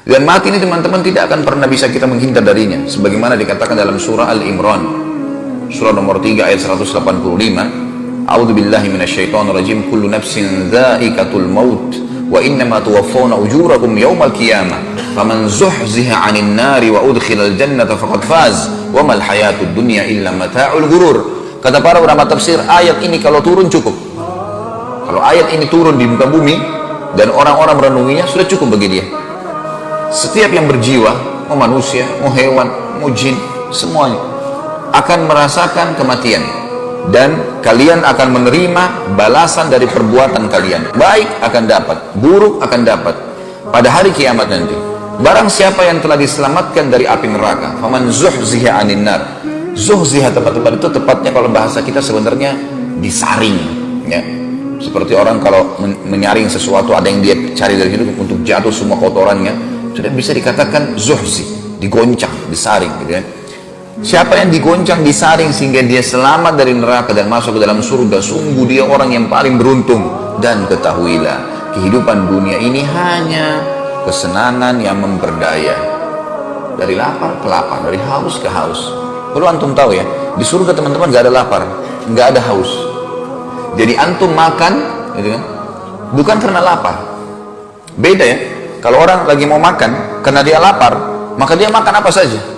Dan mati ini teman-teman tidak akan pernah bisa kita menghindar darinya. Sebagaimana dikatakan dalam surah Al-Imran, surah nomor 3 ayat 185. A'udzubillahi minasyaitonirrajim. Kullu nafsin dha'iqatul maut wa innama tuwaffawna ujurakum yawmal qiyamah. Faman zuhziha 'anil nari wa udkhilal jannata faqad faz wa mal hayatud dunya illa mata'ul ghurur. Kata para ulama tafsir, ayat ini kalau turun cukup. Kalau ayat ini turun di muka bumi dan orang-orang merenunginya, sudah cukup bagi dia. Setiap yang berjiwa, mau manusia, mau hewan, mau jin, semuanya akan merasakan kematian. Dan kalian akan menerima balasan dari perbuatan kalian. Baik akan dapat, buruk akan dapat pada hari kiamat nanti. Barang siapa yang telah diselamatkan dari api neraka, faman zuhziha 'anil nar. Zuhziha tempat-tempat itu tepatnya kalau bahasa kita sebenarnya disaring, ya. Seperti orang kalau menyaring sesuatu, ada yang dia cari dari situ untuk jatuh semua kotorannya, sudah bisa dikatakan zuhzi, digoncang, disaring, gitu ya. Siapa yang digoncang, disaring sehingga dia selamat dari neraka dan masuk ke dalam surga, sungguh dia orang yang paling beruntung. Dan ketahuilah, kehidupan dunia ini hanya kesenangan yang memperdaya. Dari lapar ke lapar, dari haus ke haus. Perlu antum tahu ya, di surga teman-teman gak ada lapar, gak ada haus. Jadi antum makan, gitu kan, bukan karena lapar. Beda ya. Kalau orang lagi mau makan, karena dia lapar, maka dia makan apa saja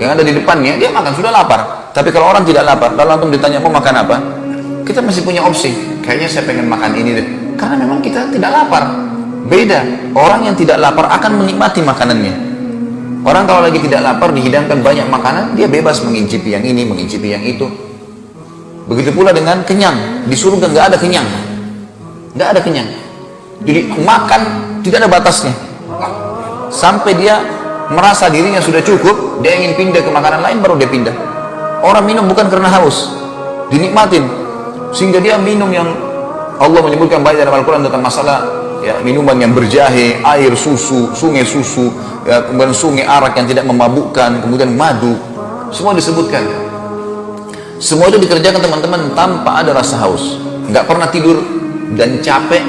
yang ada di depannya, dia makan, sudah lapar. Tapi kalau orang tidak lapar, lalu antum ditanya mau makan apa, kita masih punya opsi, kayaknya saya pengen makan ini deh, karena memang kita tidak lapar. Beda, orang yang tidak lapar akan menikmati makanannya. Orang kalau lagi tidak lapar, dihidangkan banyak makanan, dia bebas mengincipi yang ini, mengincipi yang itu. Begitu pula dengan kenyang. Di surga nggak ada kenyang, nggak ada kenyang. Jadi makan tidak ada batasnya. Sampai dia merasa dirinya sudah cukup, dia ingin pindah ke makanan lain, baru dia pindah. Orang minum bukan karena haus, dinikmatin. Sehingga dia minum yang Allah menyebutkan banyak dalam Al-Quran tentang masalah ya, minuman yang berjahe, air susu, ya, kemudian sungai arak yang tidak memabukkan, kemudian madu. Semua disebutkan. Semua itu dikerjakan teman-teman tanpa ada rasa haus. Nggak pernah tidur dan capek.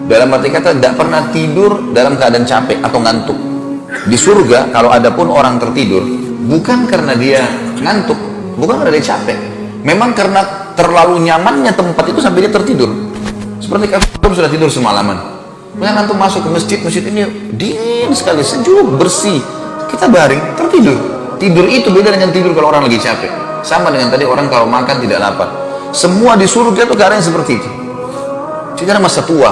Dalam arti kata, tidak pernah tidur dalam keadaan capek atau ngantuk. Di surga, kalau ada pun orang tertidur, bukan karena dia ngantuk, bukan karena dia capek. Memang karena terlalu nyamannya tempat itu sampai dia tertidur. Seperti kalau sudah tidur semalaman. Kemudian antum masuk ke masjid, masjid ini dingin sekali, sejuk, bersih. Kita baring, tertidur. Tidur itu beda dengan tidur kalau orang lagi capek. Sama dengan tadi orang kalau makan tidak lapar. Semua di surga itu keadaan seperti itu. Tidak ada masa tua,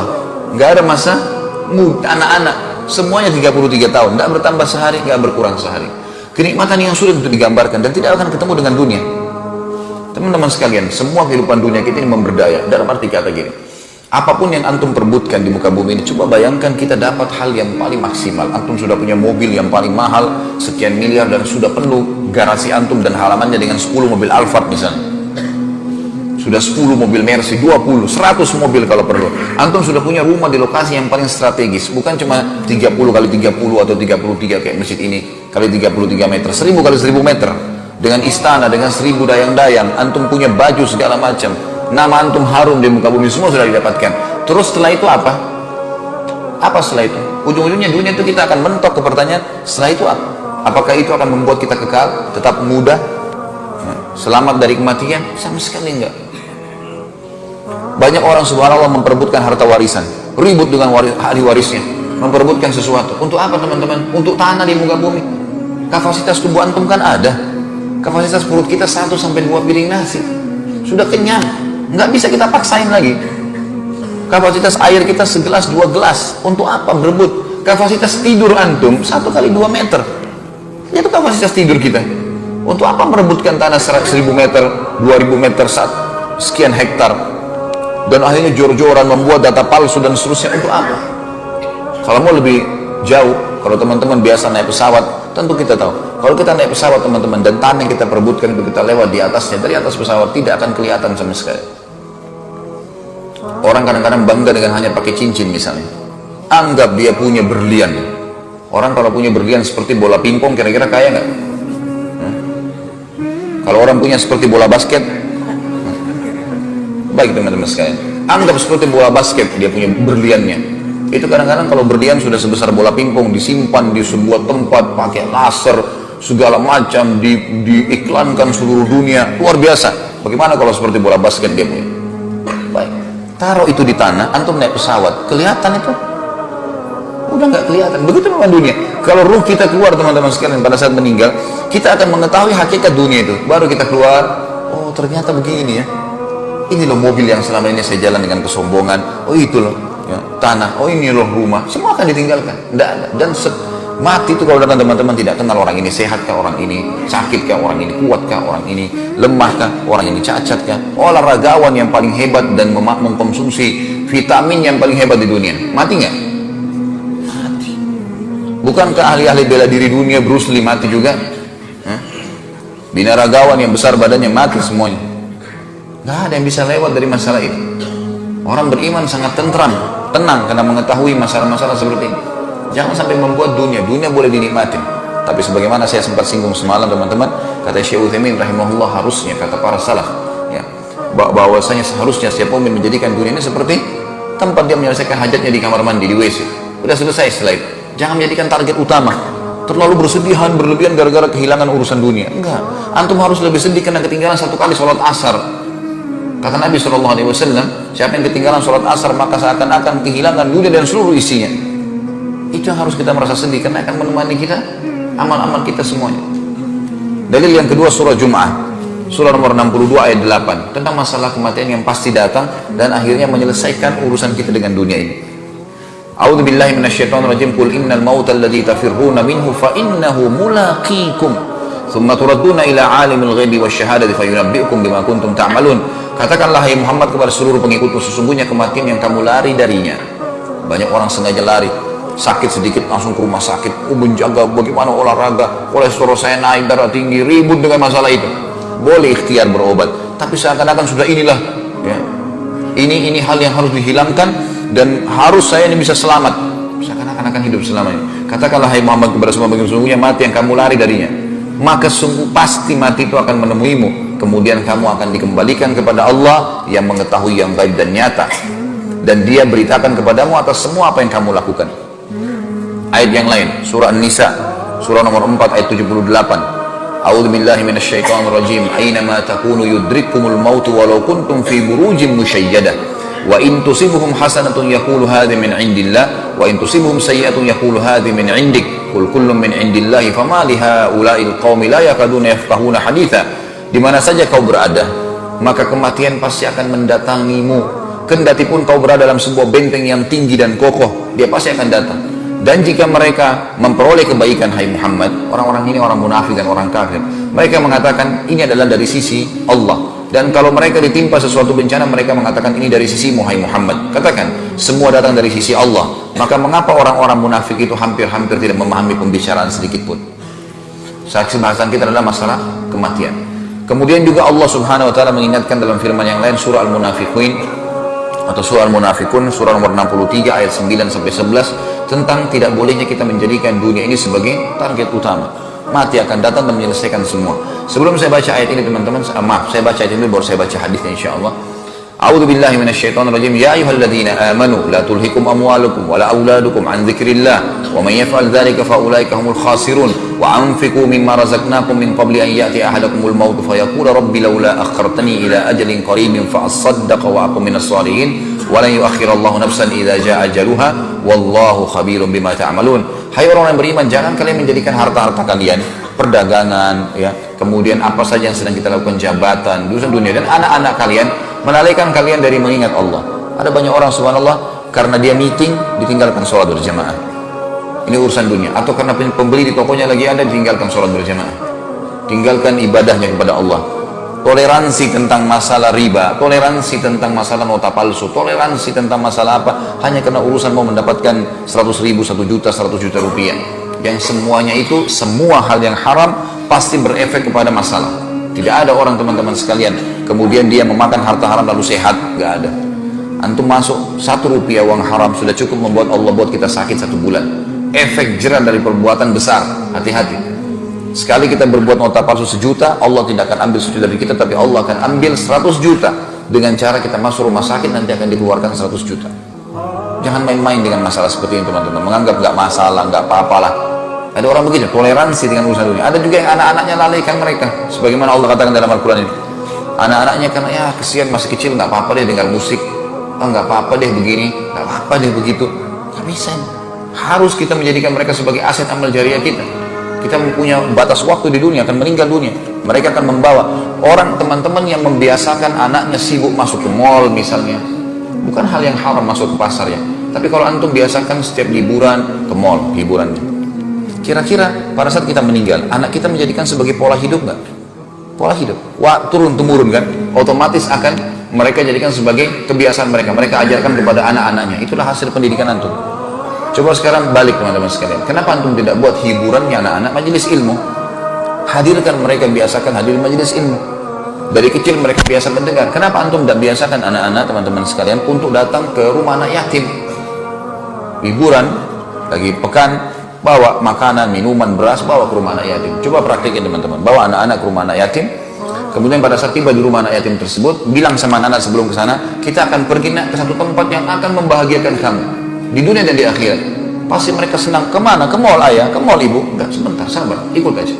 nggak ada masa muda, anak-anak, semuanya 33 tahun, nggak bertambah sehari, nggak berkurang sehari. Kenikmatan yang sulit untuk digambarkan dan tidak akan ketemu dengan dunia. Teman-teman sekalian, semua kehidupan dunia kita ini memberdaya. Dalam arti kata gini, apapun yang antum perbutkan di muka bumi ini, coba bayangkan kita dapat hal yang paling maksimal. Antum sudah punya mobil yang paling mahal, sekian miliar, dan sudah penuh garasi antum dan halamannya dengan 10 mobil Alphard misalnya. Sudah 10 mobil Mercy, 20, 100 mobil kalau perlu. Antum sudah punya rumah di lokasi yang paling strategis. Bukan cuma 30 kali 30 atau 33 kayak masjid ini, kali 33 meter, 1000 kali 1000 meter. Dengan istana, dengan 1000 dayang-dayang. Antum punya baju segala macam. Nama antum harum di muka bumi, semua sudah didapatkan. Terus setelah itu apa? Apa setelah itu? Ujung-ujungnya dunia itu kita akan mentok ke pertanyaan, setelah itu apa? Apakah itu akan membuat kita kekal, tetap muda, selamat dari kematian? Sama sekali enggak. Banyak orang subhanallah memperebutkan harta warisan, ribut dengan ahli warisnya, memperebutkan sesuatu. Untuk apa teman-teman? Untuk tanah di muka bumi. Kapasitas tubuh antum kan ada. Kapasitas perut kita 1 sampai 2 piring nasi. Sudah kenyang, nggak bisa kita paksain lagi. Kapasitas air kita segelas 2 gelas. Untuk apa berebut? Kapasitas tidur antum 1 kali 2 meter. Itu kapasitas tidur kita. Untuk apa merebutkan tanah 1000 meter, 2000 meter, sekian hektar? Dan akhirnya jor-joran membuat data palsu dan seterusnya. Untuk apa? Kalau mau lebih jauh, kalau teman-teman biasa naik pesawat, tentu kita tahu. Kalau kita naik pesawat teman-teman, dan tanah yang kita perebutkan itu kita lewat di atasnya, dari atas pesawat tidak akan kelihatan sama sekali. Orang kadang-kadang bangga dengan hanya pakai cincin misalnya. Anggap dia punya berlian. Orang kalau punya berlian seperti bola pingpong, kira-kira kaya nggak? Kalau orang punya seperti bola basket, baik teman-teman sekalian, anggap seperti bola basket dia punya berliannya. Itu kadang-kadang kalau berlian sudah sebesar bola pingpong, disimpan di sebuah tempat pakai laser segala macam, diiklankan seluruh dunia, luar biasa. Bagaimana kalau seperti bola basket dia punya? Baik, taruh itu di tanah, antum naik pesawat, kelihatan itu? Udah nggak kelihatan. Begitu memang dunia. Kalau ruh kita keluar teman-teman sekalian pada saat meninggal, kita akan mengetahui hakikat dunia itu. Baru kita keluar, oh ternyata begini ya. Ini loh mobil yang selama ini saya jalan dengan kesombongan. Oh itu loh ya, tanah. Oh ini loh rumah. Semua akan ditinggalkan. Tidak ada. Dan mati itu kalau datang teman-teman tidak kenal orang ini sehat kah, orang ini sakit kah, orang ini kuat kah, orang ini lemah kah, orang ini cacat kah. Olahragawan yang paling hebat dan mengkonsumsi vitamin yang paling hebat di dunia, mati nggak? Mati. Bukankah ahli-ahli bela diri dunia Bruce Lee mati juga? Binaragawan yang besar badannya mati semuanya. Nggak ada yang bisa lewat dari masalah itu. Orang beriman sangat tenang karena mengetahui masalah-masalah seperti ini. Jangan sampai membuat dunia boleh dinikmatin. Tapi sebagaimana saya sempat singgung semalam teman-teman, kata Syekh Utsaimin rahimahullah, harusnya kata para salaf, ya, bahwasanya seharusnya setiap mukmin menjadikan dunia ini seperti tempat dia menyelesaikan hajatnya di kamar mandi, di WC. Udah selesai setelah itu. Jangan menjadikan target utama. Terlalu bersedihan, berlebihan gara-gara kehilangan urusan dunia. Enggak. Antum harus lebih sedih karena ketinggalan satu kali sholat asar. Kata Nabi SAW, siapa yang ketinggalan sholat asar maka seakan-akan kehilangan dunia dan seluruh isinya. Itu yang harus kita merasa sedih karena akan menemani kita amal-amal kita semuanya. Dalil yang kedua surah Jum'ah, surah nomor 62 ayat 8, tentang masalah kematian yang pasti datang dan akhirnya menyelesaikan urusan kita dengan dunia ini. A'udzu billahi minasyaitonir rajim. Qul innal mauta alladzi tafirruna minhu fa innahu mulaqikum thumma turadduna ila 'alimil ghaibi wasyahadati fayunabbi'ukum bima kuntum ta'malun. Katakanlah hai Muhammad kepada seluruh pengikutmu, sesungguhnya kematian yang kamu lari darinya. Banyak orang sengaja lari, sakit sedikit langsung ke rumah sakit, menjaga bagaimana olahraga, kolesterol saya naik, darah tinggi, ribut dengan masalah itu. Boleh ikhtiar berobat, tapi seakan-akan sudah inilah ya, ini hal yang harus dihilangkan dan harus saya ini bisa selamat, seakan-akan akan hidup selamanya. Katakanlah hai Muhammad kepada semua pengikutmu, sesungguhnya mati yang kamu lari darinya, maka sungguh pasti mati itu akan menemuimu. Kemudian kamu akan dikembalikan kepada Allah yang mengetahui yang gaib dan nyata, dan dia beritakan kepadamu atas semua apa yang kamu lakukan. Ayat yang lain, surah An-Nisa, surah nomor 4 ayat 78. A'udzu billahi minasyaitonir rajim. Ainama takunu yudrikkumul maut walau kuntum fi burujin musyayyadah. Wa in tusibuhum hasanatun yaqulu hadhi min indillah wa in tusibuhum sayyi'atun yaqulu hadhi min indik. Qul kullun min indillahi fama li haula'il qaumi la yakaduna yafqahuna haditha. Di mana saja kau berada, maka kematian pasti akan mendatangimu. Kendati pun kau berada dalam sebuah benteng yang tinggi dan kokoh, dia pasti akan datang. Dan jika mereka memperoleh kebaikan, hai Muhammad, orang-orang ini orang munafik dan orang kafir, mereka mengatakan ini adalah dari sisi Allah. Dan kalau mereka ditimpa sesuatu bencana, mereka mengatakan ini dari sisimu, hai Muhammad. Katakan, semua datang dari sisi Allah. Maka mengapa orang-orang munafik itu hampir-hampir tidak memahami pembicaraan sedikit pun? Saksi bahasan kita adalah masalah kematian. Kemudian juga Allah Subhanahu wa taala mengingatkan dalam firman yang lain, surah Al-Munafiqun atau surah Al-Munafiqun, surah nomor 63 ayat 9 sampai 11, tentang tidak bolehnya kita menjadikan dunia ini sebagai target utama. Mati akan datang dan menyelesaikan semua. Sebelum saya baca ayat ini teman-teman, saya baca ayat ini baru saya baca hadisnya insyaallah. A'udzu billahi minasyaitonir rajim. Ya ayyuhalladzina amanu la tulhikum amwalukum wala auladukum an dzikrillah wa man yaf'al dzalika fa ulaika humul khasirun wa anfiqu mimma razaqnakum min qabli an ya'ti ahadakumul maut fa yaqula rabbi laula akhartani ila ajalin qaribin fa asaddaq wa aqum minas salihin wa lan yu'akhkhirallahu nafsan idza jaa ajaluha wallahu khabirum bima ta'malun. Hai orang yang beriman, jangan kalian menjadikan harta-harta kalian, perdagangan ya, kemudian apa saja yang sedang kita lakukan, jabatan, urusan dunia, dan anak-anak kalian melalaikan kalian dari mengingat Allah. Ada banyak orang subhanallah karena dia meeting ditinggalkan sholat berjamaah, ini urusan dunia. Atau karena pembeli di tokonya lagi ada, ditinggalkan sholat berjamaah, tinggalkan ibadahnya kepada Allah. Toleransi tentang masalah riba, toleransi tentang masalah nota palsu, toleransi tentang masalah apa, hanya karena urusan mau mendapatkan 100 ribu, 1 juta, 100 juta rupiah. Yang semuanya itu, semua hal yang haram pasti berefek kepada masalah. Tidak ada orang teman-teman sekalian kemudian dia memakan harta haram lalu sehat, gak ada. Antum masuk 1 rupiah uang haram sudah cukup membuat Allah buat kita sakit 1 bulan. Efek jerah dari perbuatan besar, hati-hati. Sekali kita berbuat nota palsu 1 juta, Allah tidak akan ambil 1 juta dari kita, tapi Allah akan ambil 100 juta dengan cara kita masuk rumah sakit, nanti akan dikeluarkan 100 juta. Jangan main-main dengan masalah seperti ini teman-teman. Menganggap nggak masalah, nggak apa-apalah. Ada orang begitu, toleransi dengan urusan dunia. Ada juga yang anak-anaknya lalaikan mereka. Sebagaimana Allah katakan dalam Al-Quran ini. Anak-anaknya karena ya kesian masih kecil, nggak apa-apa deh dengar musik. Nggak apa-apa deh begini, nggak apa-apa deh begitu. Nggak bisa. Harus kita menjadikan mereka sebagai aset amal jariah kita. Kita mempunyai batas waktu di dunia, akan meninggal dunia. Mereka akan membawa orang teman-teman yang membiasakan anaknya sibuk masuk ke mall misalnya. Bukan hal yang haram masuk ke pasar ya. Tapi kalau antum biasakan setiap liburan ke mall, hiburannya. Kira-kira pada saat kita meninggal, anak kita menjadikan sebagai pola hidup nggak? Pola hidup. Wah, turun-temurun kan? Otomatis akan mereka jadikan sebagai kebiasaan mereka. Mereka ajarkan kepada anak-anaknya. Itulah hasil pendidikan antum. Coba sekarang balik teman-teman sekalian. Kenapa antum tidak buat hiburannya anak-anak majelis ilmu? Hadirkan mereka, biasakan hadir majelis ilmu. Dari kecil mereka biasa mendengar. Kenapa antum tidak biasakan anak-anak teman-teman sekalian untuk datang ke rumah anak yatim? Hiburan, lagi pekan, bawa makanan, minuman, beras, bawa ke rumah anak yatim. Coba praktikin teman-teman. Bawa anak-anak ke rumah anak yatim. Kemudian pada saat tiba di rumah anak yatim tersebut, bilang sama anak-anak sebelum ke sana, kita akan pergi ke satu tempat yang akan membahagiakan kamu. Di dunia dan di akhirat. Pasti mereka senang. Kemana? Ke mall ayah, ke mall ibu. Enggak, sebentar, sabar, ikut aja.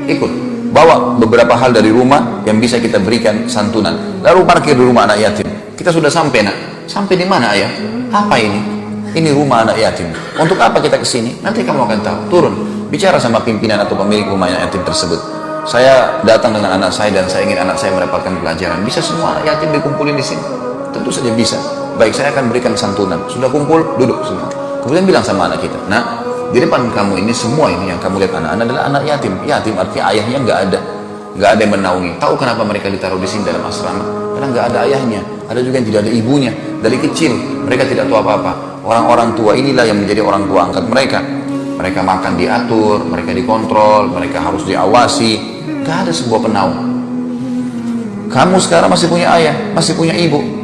Ikut. Bawa beberapa hal dari rumah yang bisa kita berikan santunan. Lalu parkir di rumah anak yatim. Kita sudah sampai nak. Sampai di mana ayah? Apa ini? Ini rumah anak yatim. Untuk apa kita kesini? Nanti kamu akan tahu. Turun. Bicara sama pimpinan atau pemilik rumah anak yatim tersebut. Saya datang dengan anak saya dan saya ingin anak saya mendapatkan pelajaran. Bisa semua anak yatim dikumpulin di sini? Tentu saja bisa. Baik, saya akan berikan santunan. Sudah kumpul, duduk semua. Kemudian bilang sama anak kita, nah, di depan kamu ini semua ini yang kamu lihat anak-anak adalah anak yatim. Yatim artinya ayahnya nggak ada yang menaungi. Tahu kenapa mereka ditaruh di sini dalam asrama? Karena nggak ada ayahnya. Ada juga yang tidak ada ibunya. Dari kecil mereka tidak tahu apa-apa. Orang-orang tua inilah yang menjadi orang tua angkat mereka. Mereka makan diatur, mereka dikontrol, mereka harus diawasi. Nggak ada sebuah penaung. Kamu sekarang masih punya ayah, masih punya ibu.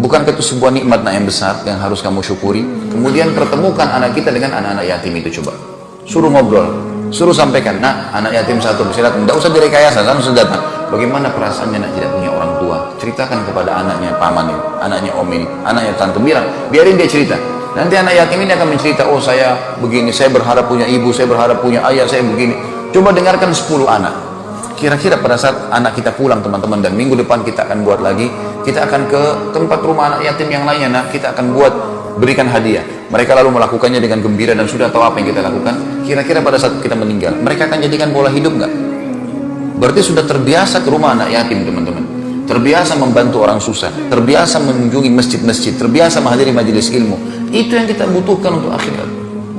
Bukankah itu sebuah nikmat yang besar yang harus kamu syukuri? Kemudian pertemukan anak kita dengan anak-anak yatim itu, coba. Suruh ngobrol, suruh sampaikan, nah anak yatim satu bersilat, tidak usah direkayasa, langsung datang. Bagaimana perasaannya nak tidak punya orang tua? Ceritakan kepada anaknya paman ini, anaknya om ini, anaknya tante, biarin dia cerita. Nanti anak yatim ini akan mencerita, oh saya begini, saya berharap punya ibu, saya berharap punya ayah, saya begini. Coba dengarkan 10 anak. Kira-kira pada saat anak kita pulang teman-teman, dan minggu depan kita akan buat lagi, kita akan ke tempat rumah anak yatim yang lainnya, nah kita akan buat, berikan hadiah. Mereka lalu melakukannya dengan gembira dan sudah tahu apa yang kita lakukan. Kira-kira pada saat kita meninggal, mereka akan jadikan pola hidup nggak? Berarti sudah terbiasa ke rumah anak yatim teman-teman. Terbiasa membantu orang susah, terbiasa mengunjungi masjid-masjid, terbiasa menghadiri majelis ilmu. Itu yang kita butuhkan untuk akhirat.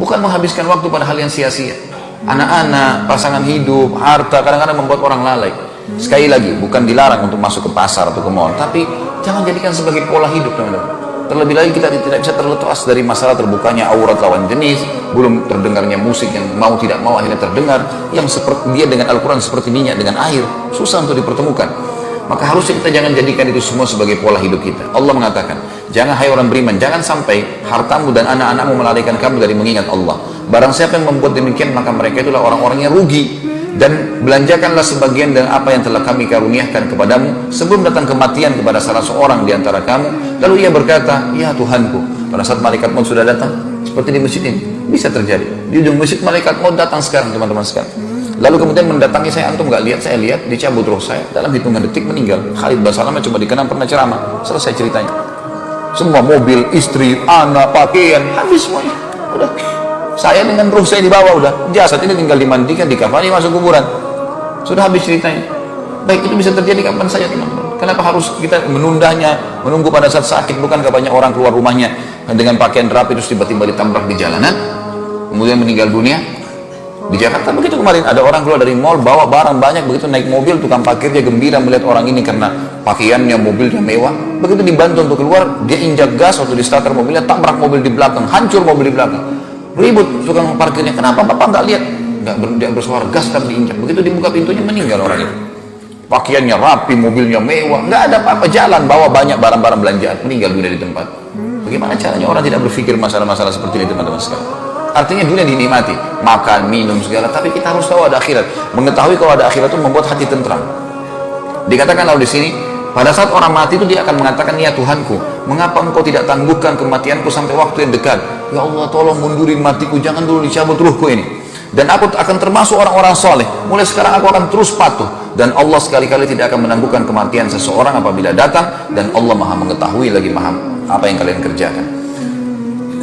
Bukan menghabiskan waktu pada hal yang sia-sia. Anak-anak, pasangan hidup, harta kadang-kadang membuat orang lalai. Sekali lagi, bukan dilarang untuk masuk ke pasar atau ke mall, tapi jangan jadikan sebagai pola hidup teman-teman. Terlebih lagi kita tidak bisa terlepas dari masalah terbukanya aurat lawan jenis, belum terdengarnya musik yang mau tidak mau akhirnya terdengar, yang seperti dia dengan Al-Quran seperti minyak dengan air, susah untuk dipertemukan. Maka harusnya kita jangan jadikan itu semua sebagai pola hidup kita. Allah mengatakan, jangan hai orang beriman, jangan sampai hartamu dan anak-anakmu melalaikan kamu dari mengingat Allah. Barang siapa yang membuat demikian, maka mereka itulah orang-orang yang rugi. Dan belanjakanlah sebagian dari apa yang telah kami karuniakan kepadamu sebelum datang kematian kepada salah seorang di antara kamu. Lalu ia berkata, ya Tuhanku, pada saat malaikat maut sudah datang, seperti di masjid ini, bisa terjadi. Di ujung masjid malaikat maut datang sekarang teman-teman sekalian. Lalu kemudian mendatangi saya, antum nggak lihat, saya lihat, dicabut roh saya, dalam hitungan detik meninggal. Khalid Basalamah coba dikenal pernah ceramah, selesai ceritanya. Semua mobil, istri, anak, pakaian, habis semuanya. Udah, saya dengan roh saya dibawa, udah. Jasad ini tinggal dimandikan, dikafani, masuk kuburan. Sudah habis ceritanya. Baik, itu bisa terjadi kapan saja teman-teman. Kenapa harus kita menundanya, menunggu pada saat sakit? Bukankah banyak orang keluar rumahnya dengan pakaian rapi terus tiba-tiba ditabrak di jalanan, kemudian meninggal dunia? Di Jakarta begitu kemarin, ada orang keluar dari mall bawa barang banyak, begitu naik mobil, tukang parkirnya gembira melihat orang ini karena pakaiannya, mobilnya mewah. Begitu dibantu untuk keluar, dia injak gas waktu di starter mobilnya, tabrak mobil di belakang, hancur mobil di belakang. Ribut tukang parkirnya, kenapa bapak nggak lihat? Nggak bersuara, gas tapi diinjak. Begitu dibuka pintunya, meninggal orang itu. Pakaiannya rapi, mobilnya mewah, nggak ada apa-apa, jalan bawa banyak barang-barang belanjaan, meninggal dunia di tempat. Bagaimana caranya orang tidak berpikir masalah-masalah seperti ini teman-teman sekalian? Artinya dunia dinikmati, makan, minum, segala, tapi kita harus tahu ada akhirat. Mengetahui kalau ada akhirat itu membuat hati tentram. Dikatakan lalu di sini, Pada saat orang mati itu dia akan mengatakan, ya Tuhanku, mengapa engkau tidak tangguhkan kematianku sampai waktu yang dekat? Ya Allah, tolong mundurin matiku, jangan dulu dicabut ruhku ini. Dan aku akan termasuk orang-orang soleh. Mulai sekarang aku akan terus patuh. Dan Allah sekali-kali tidak akan menangguhkan kematian seseorang apabila datang. Dan Allah maha mengetahui lagi maha apa yang kalian kerjakan.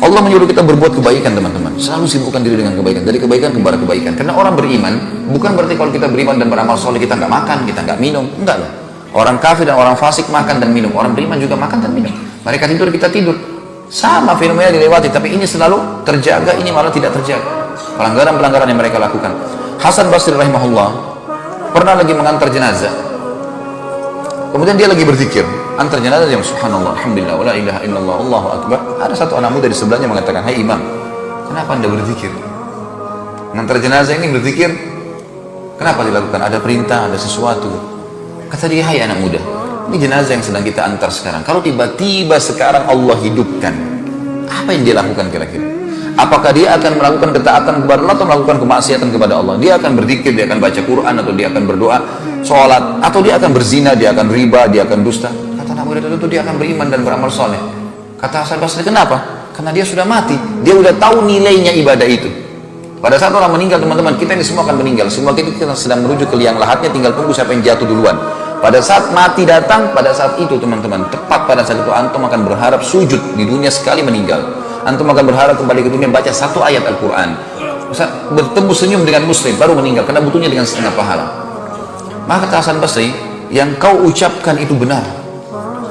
Allah menyuruh kita berbuat kebaikan, teman-teman. Selalu sibukkan diri dengan kebaikan. Dari kebaikan kepada kebaikan. Karena orang beriman, bukan berarti kalau kita beriman dan beramal soleh kita nggak makan, kita nggak minum. Enggak loh. Orang kafir dan orang fasik makan dan minum. Orang beriman juga makan dan minum. Mereka tidur, kita tidur. Sama fenomena dilewati. Tapi ini selalu terjaga, ini malah tidak terjaga. Pelanggaran-pelanggaran yang mereka lakukan. Hasan Basri rahimahullah pernah lagi mengantar jenazah. Kemudian dia lagi berzikir. Antar jenazah, yang subhanallah, alhamdulillah, wa la ilaha illallah, Allahu akbar. Ada satu anak muda di sebelahnya mengatakan, hai imam, kenapa anda berzikir? Mengantar jenazah ini berzikir, kenapa dilakukan? Ada perintah, ada sesuatu. Kata dia, hai anak muda, ini jenazah yang sedang kita antar sekarang. Kalau tiba-tiba sekarang Allah hidupkan, apa yang dia lakukan kira-kira? Apakah dia akan melakukan ketaatan kepada Allah atau melakukan kemaksiatan kepada Allah? Dia akan berzikir, dia akan baca Quran, atau dia akan berdoa, sholat, atau dia akan berzina, dia akan riba, dia akan dusta? Kata anak muda itu dia akan beriman dan beramal soleh. Kata Hasan Basri, kenapa? Karena dia sudah mati, dia sudah tahu nilainya ibadah itu. Pada saat orang meninggal, teman-teman, kita ini semua akan meninggal. Semua kita sedang menuju ke liang lahatnya, tinggal tunggu siapa yang jatuh duluan. Pada saat mati datang, pada saat itu teman-teman, tepat pada saat itu antum akan berharap sujud di dunia sekali meninggal. Antum akan berharap kembali ke dunia baca satu ayat Al-Quran. Bertemu senyum dengan muslim, baru meninggal, karena butuhnya dengan setengah pahala. Maka kata Hasan Basri, yang kau ucapkan itu benar.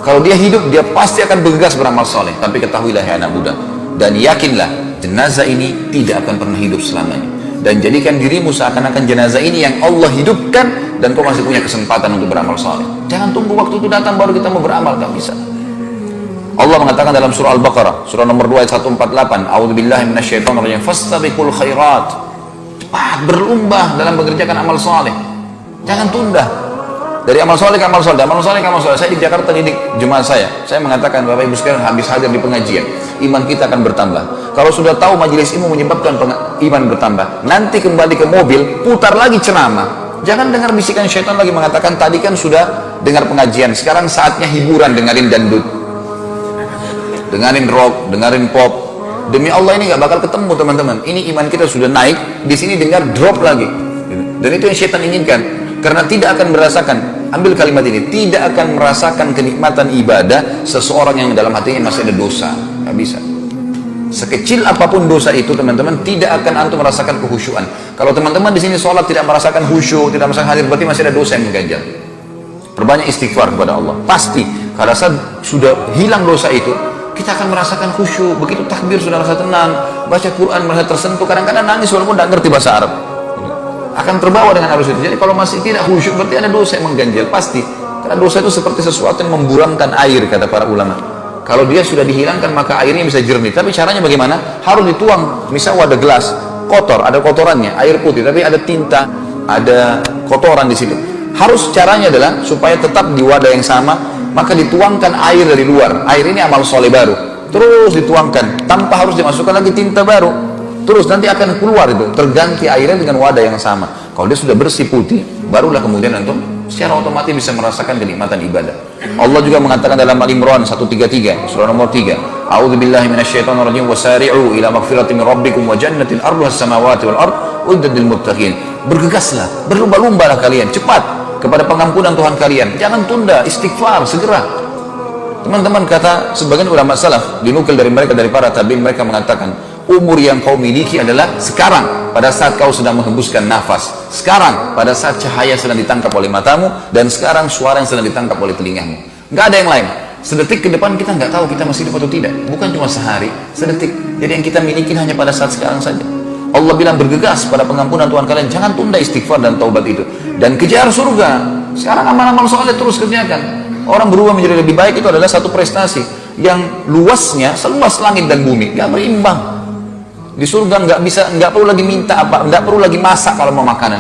Kalau dia hidup, dia pasti akan bergegas beramal soleh. Tapi ketahuilah ya anak muda, dan yakinlah, jenazah ini tidak akan pernah hidup selamanya. Dan jadikan dirimu seakan-akan jenazah ini yang Allah hidupkan, dan kau masih punya kesempatan untuk beramal saleh. Jangan tunggu waktu itu datang baru kita mau beramal, tak bisa. Allah mengatakan dalam surah Al-Baqarah, surah nomor 2 ayat 148, A'udzubillahi minasyaitonirrajim, fastabiqul khairat. Cepat berlomba dalam mengerjakan amal saleh. Jangan tunda. Dari amal soleh ke amal soleh, amal soleh ke amal soleh. Saya di Jakarta didik jemaah saya mengatakan, Bapak Ibu sekalian, habis hadir di pengajian, iman kita akan bertambah. Kalau sudah tahu majelis ilmu menyebabkan iman bertambah, nanti kembali ke mobil, putar lagi ceramah. Jangan dengar bisikan syaitan lagi mengatakan, tadi kan sudah dengar pengajian, sekarang saatnya hiburan, dengerin dangdut, dengerin rock, dengerin pop. Demi Allah ini nggak bakal ketemu, teman-teman. Ini iman kita sudah naik, di sini dengar drop lagi. Dan itu yang syaitan inginkan, karena tidak akan merasakan, ambil kalimat ini, tidak akan merasakan kenikmatan ibadah seseorang yang dalam hatinya masih ada dosa. Nggak bisa. Sekecil apapun dosa itu, teman-teman, tidak akan antum merasakan kehusyuan. Kalau teman-teman di sini sholat tidak merasakan khusyuk, tidak merasakan hadir, berarti masih ada dosa yang mengganjal. Perbanyak istighfar kepada Allah. Pasti, pada saat sudah hilang dosa itu, kita akan merasakan khusyuk. Begitu takbir sudah rasa tenang, baca Quran merasa tersentuh, kadang-kadang nangis walaupun tidak ngerti bahasa Arab. Akan terbawa dengan arus itu. Jadi kalau masih tidak khusyuk, berarti ada dosa yang mengganjal, pasti. Karena dosa itu seperti sesuatu yang memburamkan air, kata para ulama. Kalau dia sudah dihilangkan, maka airnya bisa jernih. Tapi caranya bagaimana? Harus dituang. Misal wadah gelas kotor, ada kotorannya, air putih, tapi ada tinta, ada kotoran di situ. Harus caranya adalah supaya tetap di wadah yang sama, maka dituangkan air dari luar. Air ini amal soleh baru. Terus dituangkan, tanpa harus dimasukkan lagi tinta baru. Terus nanti akan keluar itu, terganti airnya dengan wadah yang sama. Kalau dia sudah bersih putih, barulah kemudian antum secara otomatis bisa merasakan kenikmatan ibadah. Allah juga mengatakan dalam Al-Imran 133, surah nomor 3, A'udzubillahi minasyaitonirrajim, wasari'u ila magfiratin min rabbikum wa jannatin arduhas samawati wal ard uiddat lil muttaqin. Bergegaslah, berlomba-lombalah kalian, cepat kepada pengampunan Tuhan kalian. Jangan tunda, istighfar segera. Teman-teman, kata sebagian ulama salaf, dinukil dari mereka, dari para tabi'in, mereka mengatakan, umur yang kau miliki adalah sekarang, pada saat kau sedang menghembuskan nafas, sekarang pada saat cahaya sedang ditangkap oleh matamu, dan sekarang suara yang sedang ditangkap oleh telingamu. Nggak ada yang lain. Sedetik ke depan kita nggak tahu kita masih hidup atau tidak. Bukan cuma sehari, sedetik. Jadi yang kita miliki hanya pada saat sekarang saja. Allah bilang bergegas pada pengampunan Tuhan kalian. Jangan tunda istighfar dan taubat itu, dan kejar surga. Sekarang amal-amal soleh terus kerjakan. Orang berubah menjadi lebih baik itu adalah satu prestasi yang luasnya seluas langit dan bumi, nggak berimbang. Di surga nggak perlu lagi minta apa, nggak perlu lagi masak kalau mau makanan.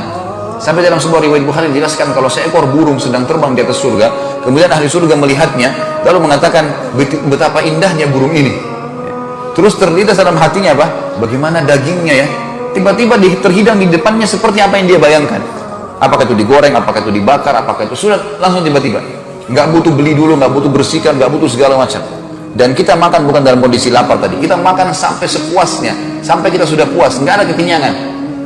Sampai dalam sebuah riwayat Bukhari dijelaskan, kalau seekor burung sedang terbang di atas surga, kemudian ahli surga melihatnya, lalu mengatakan, betapa indahnya burung ini. Terus terlintas dalam hatinya apa? Bagaimana dagingnya ya? Tiba-tiba terhidang di depannya seperti apa yang dia bayangkan. Apakah itu digoreng, apakah itu dibakar, apakah itu sudah langsung tiba-tiba. nggak butuh beli dulu, nggak butuh bersihkan, nggak butuh segala macam. Dan kita makan bukan dalam kondisi lapar tadi, kita makan sampai sepuasnya, sampai kita sudah puas, nggak ada kekenyangan,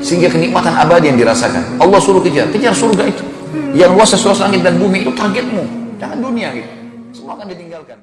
sehingga kenikmatan abadi yang dirasakan. Allah suruh kejar surga itu, yang luas seluas langit dan bumi, itu targetmu, jangan dunia gitu, semua akan ditinggalkan.